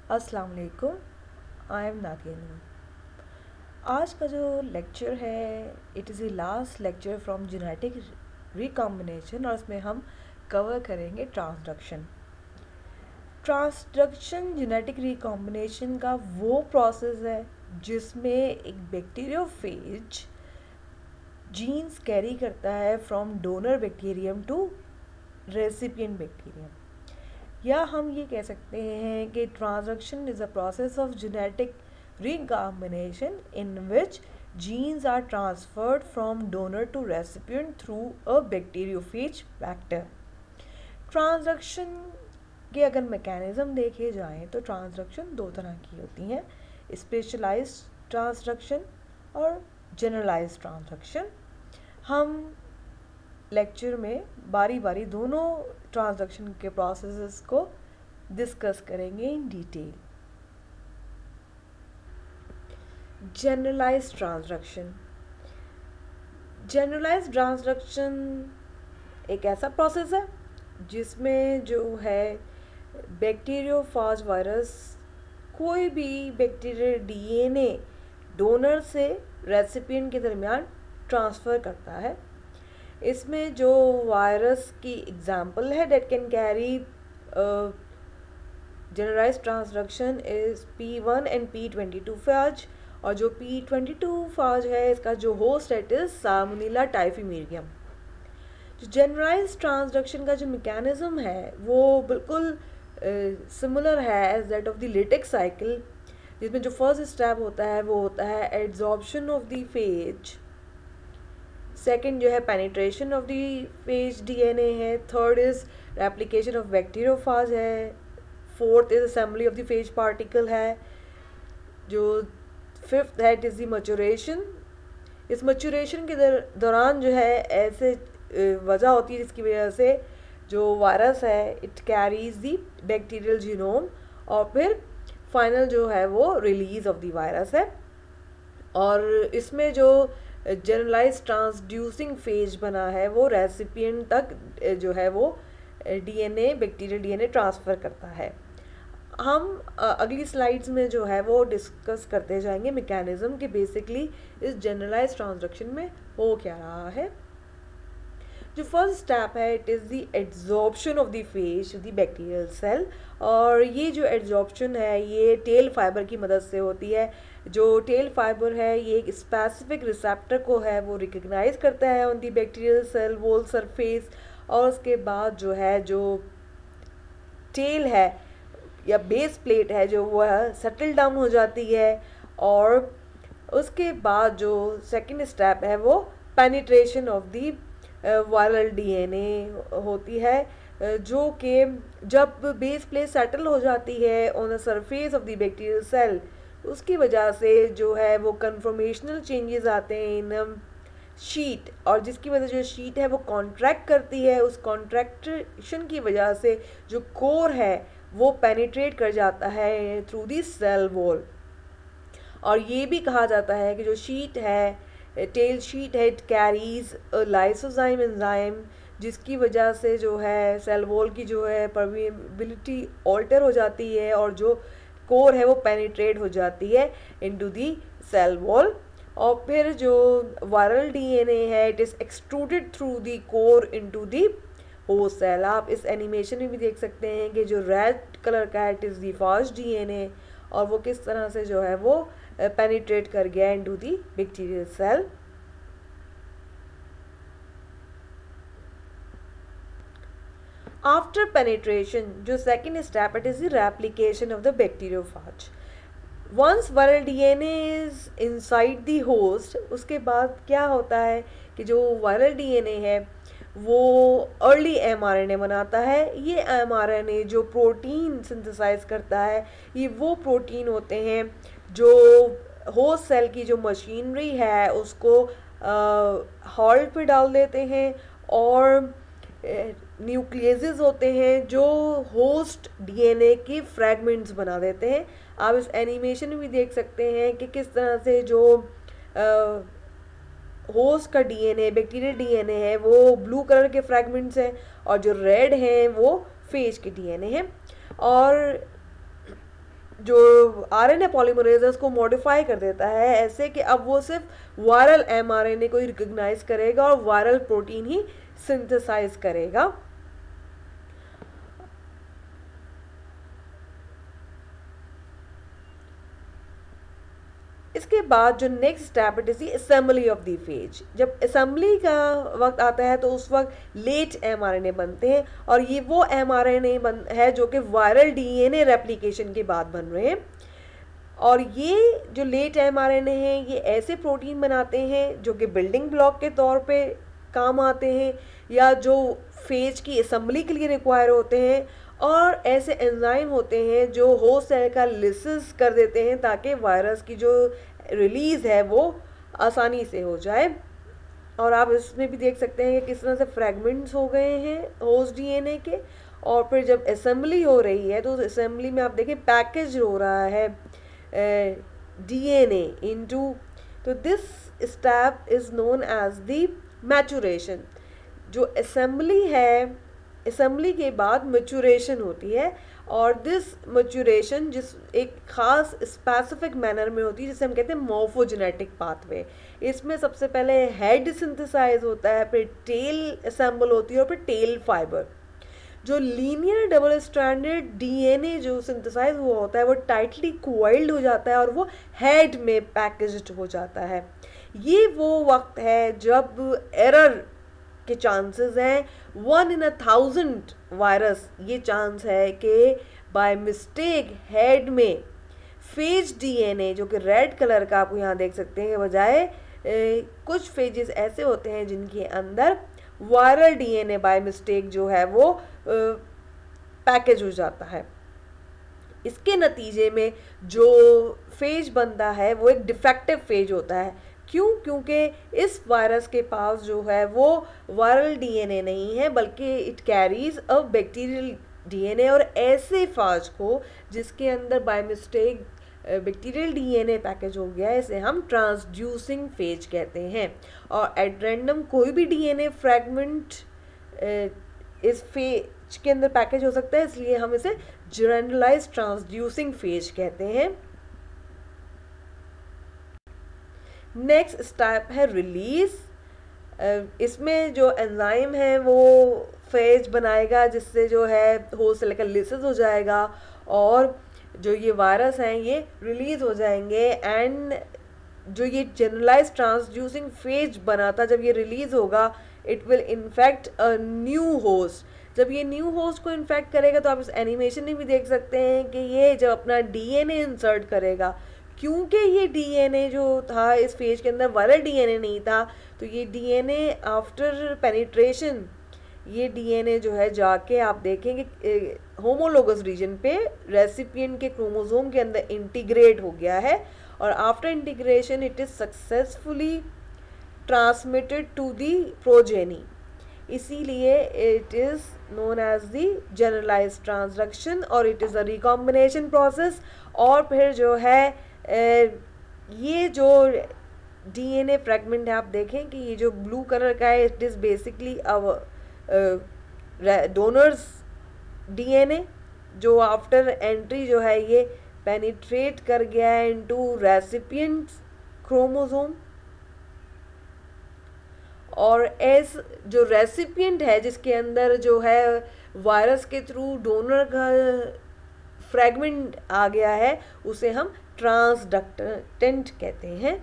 अस्सलाम वालेकुम। I am Nadia नूर। आज का जो लेक्चर है it is the last lecture from genetic recombination और इसमें हम कवर करेंगे ट्रांसडक्शन। ट्रांसडक्शन जेनेटिक रिकॉम्बिनेशन का वो प्रोसेस है जिसमें एक बैक्टीरियोफेज जीन्स कैरी करता है from donor bacterium to recipient bacterium, या हम ये कह सकते हैं कि transduction is a process of genetic recombination in which genes are transferred from donor to recipient through a bacteriophage vector. Transduction के अगर मैकेनिज़्म देखे जाएं तो ट्रांसडक्शन दो तरह की होती हैं, स्पेशलाइज्ड ट्रांसडक्शन और जनरलाइज्ड ट्रांसडक्शन। हम लेक्चर में बारी बारी दोनों ट्रांसडक्शन के प्रोसेसेस को डिस्कस करेंगे in detail. Generalised transduction. Generalised transduction एक ऐसा प्रोसेस है जिसमें जो है बैक्टीरियोफाज वायरस कोई भी बैक्टीरियल डीएनए डोनर से रेसिपिएंट के दरमियान ट्रांसफ़र करता है। इसमें जो वायरस की एग्जांपल है that can carry generalised transduction is P1 and P22 phage, और जो P22 फाज है इसका जो होस्ट है इट इज़ साल्मोनेला टाइफीमेरियम। जो जनरलाइज्ड ट्रांसडक्शन का जो मैकेनिज़्म है वो बिल्कुल सिमिलर है as that of the lytic cycle, जिसमें जो फर्स्ट स्टेप होता है वो होता है adsorption of the phage, second जो है penetration of the phage DNA है, third is replication of bacteriophage है, fourth is assembly of the phage particle है, जो फिफ्थ है इट इज़ द मचूरेशन। इस मचूरेशन के दौरान जो है ऐसे वजह होती है जिसकी वजह से जो वायरस है it carries the bacterial genome, और फिर फाइनल जो है वो रिलीज ऑफ द वायरस है। और इसमें जो जनरलाइज्ड ट्रांसड्यूसिंग फेज बना है वो रेसिपिएंट तक जो है वो डीएनए बैक्टीरियल डीएनए ट्रांसफ़र करता है। हम अगली स्लाइड्स में जो है वो डिस्कस करते जाएंगे मैकेनिज़्म कि बेसिकली इस जनरलाइज्ड ट्रांसडक्शन में हो क्या रहा है। जो फर्स्ट स्टेप है it is the adsorption of the phage of the bacterial cell, और ये जो एड्जॉर्प्शन है ये टेल फाइबर की मदद से होती है। जो टेल फाइबर है ये एक स्पेसिफिक रिसेप्टर को है वो रिकग्नाइज करता है on the bacterial cell wall surface, और उसके बाद जो है जो टेल है या बेस प्लेट है जो वो सेटल डाउन हो जाती है, और उसके बाद जो सेकंड स्टेप है वो penetration of the viral DNA होती है, जो कि जब बेस प्लेट सेटल हो जाती है on the surface of the bacterial cell उसकी वजह से जो है वो कन्फर्मेशनल चेंजेस आते हैं इन शीट, और जिसकी वजह से जो शीट है वो कॉन्ट्रैक्ट करती है। उस कॉन्ट्रैक्शन की वजह से जो कोर है वो पेनिट्रेट कर जाता है थ्रू दी सेल वॉल, और ये भी कहा जाता है कि जो शीट है टेल शीट है इट कैरीज लाइसोजाइम एंजाइम, जिसकी वजह से जो है सेल वॉल की जो है परमिएबिलिटी ऑल्टर हो जाती है और जो कोर है वो पेनिट्रेट हो जाती है इनटू दी सेल वॉल, और फिर जो वायरल डीएनए है it is extruded through the core into the host cell. आप इस एनिमेशन में भी देख सकते हैं कि जो रेड कलर का है it is the fast DNA, और वो किस तरह से जो है वो पेनिट्रेट कर गया into the bacterial cell. After penetration जो second step it is the replication of the bacteriophage. Once viral DNA is inside the host, उसके बाद क्या होता है कि जो वायरल डीएनए है वो अर्ली एमआरएनए बनाता है। ये एमआरएनए जो प्रोटीन सिंथेसाइज करता है ये वो प्रोटीन होते हैं जो होस्ट सेल की जो मशीनरी है उसको हॉल्ट पे डाल देते हैं, और न्यूक्लियसेस होते हैं जो होस्ट डीएनए के फ्रैगमेंट्स बना देते हैं। आप इस एनिमेशन में भी देख सकते हैं कि किस तरह से जो होस्ट का डीएनए बैक्टीरियल डीएनए है वो ब्लू कलर के फ्रैगमेंट्स हैं, और जो रेड हैं वो फेज के डीएनए हैं। और जो आरएनए पॉलीमरेज है उसको मॉडिफाई कर देता है ऐसे कि अब वो सिर्फ वायरल एमआरएनए को ही रिकॉग्नाइज करेगा और वायरल प्रोटीन ही सिंथेसाइज करेगा। इसके बाद जो next step it is the assembly of the phase. जब असेंबली का वक्त आता है तो उस वक्त लेट एमआरएनए बनते हैं और ये वो एमआरएनए है जो कि वायरल डीएनए रेप्लिकेशन के बाद बन रहे हैं। और ये जो लेट एमआरएनए हैं ये ऐसे प्रोटीन बनाते हैं जो कि बिल्डिंग ब्लॉक के तौर पे काम आते हैं या जो फेज की असेंबली के लिए रिक्वायर होते हैं, और ऐसे एंजाइम होते हैं जो होस्ट सेल का लिसिस कर देते हैं ताकि वायरस की जो रिलीज़ है वो आसानी से हो जाए। और आप इसमें भी देख सकते हैं कि किस तरह से फ्रैगमेंट्स हो गए हैं होस्ट डीएनए के, और फिर जब असेंबली हो रही है तो उस असेंबली में आप देखें पैकेज हो रहा है डीएनए इनटू, तो this step is known as the maturation. जो असेंबली है, असेंबली के बाद मैचुरेशन होती है और दिस मैचुरेशन जिस एक ख़ास स्पेसिफिक मैनर में होती है जिसे हम कहते हैं मॉर्फोजेनेटिक पाथवे। इसमें सबसे पहले हेड सिंथेसाइज होता है, फिर टेल असेंबल होती है और फिर टेल फाइबर। जो लीनियर डबल स्ट्रैंडेड डीएनए जो सिंथेसाइज हुआ होता है वो टाइटली कोइल्ड हो जाता है और वो हेड में पैकेज्ड हो जाता है। ये वो वक्त है जब एरर के चांसेस हैं 1 in 1000 वायरस, ये चांस है कि बाय मिस्टेक हेड में फेज डीएनए जो कि रेड कलर का आपको यहाँ देख सकते हैं के बजाय कुछ फेजेस ऐसे होते हैं जिनके अंदर वायरल डीएनए बाय मिस्टेक जो है वो पैकेज हो जाता है। इसके नतीजे में जो फेज बनता है वो एक डिफेक्टिव फेज होता है। क्यों? क्योंकि इस वायरस के पास जो है वो वायरल डीएनए नहीं है बल्कि it carries a bacterial DNA, और ऐसे फाज को जिसके अंदर by mistake bacterial DNA package हो गया है इसे हम ट्रांसड्यूसिंग फेज कहते हैं। और एट रैंडम कोई भी डीएनए फ्रैगमेंट इस फेज के अंदर पैकेज हो सकता है, इसलिए हम इसे जनरलाइज्ड ट्रांसड्यूसिंग फेज कहते हैं। नेक्स्ट स्टेप है रिलीज। इसमें जो एंजाइम है वो फेज बनाएगा जिससे जो है होस्ट सेल का लिसिस हो जाएगा और जो ये वायरस हैं ये रिलीज हो जाएंगे। एंड जो ये जनरलाइज ट्रांसड्यूसिंग फेज बना था जब ये रिलीज होगा it will infect a new host. जब ये न्यू होस्ट को इन्फेक्ट करेगा तो आप इस एनिमेशन में भी देख सकते हैं कि ये जब अपना डीएनए इंसर्ट करेगा, क्योंकि ये डीएनए जो था इस फेज के अंदर वायरल डीएनए नहीं था, तो ये डीएनए आफ्टर पेनिट्रेशन ये डीएनए जो है जाके आप देखेंगे होमोलोगस रीजन पे रेसिपिएंट के क्रोमोसोम के अंदर इंटीग्रेट हो गया है और after integration it is successfully transmitted to the progeny. इसीलिए it is known as the generalised transduction और it is a recombination process. और फिर जो है ये जो डीएनए फ्रैगमेंट है आप देखें कि ये जो ब्लू कलर का है it is basically donors DNA जो आफ्टर एंट्री जो है ये पेनिट्रेट कर गया है इनटू रेसिपिएंट क्रोमोसोम। और एस जो रेसिपिएंट है जिसके अंदर जो है वायरस के थ्रू डोनर का फ्रैगमेंट आ गया है उसे हम ट्रांसडक्टेंट कहते हैं।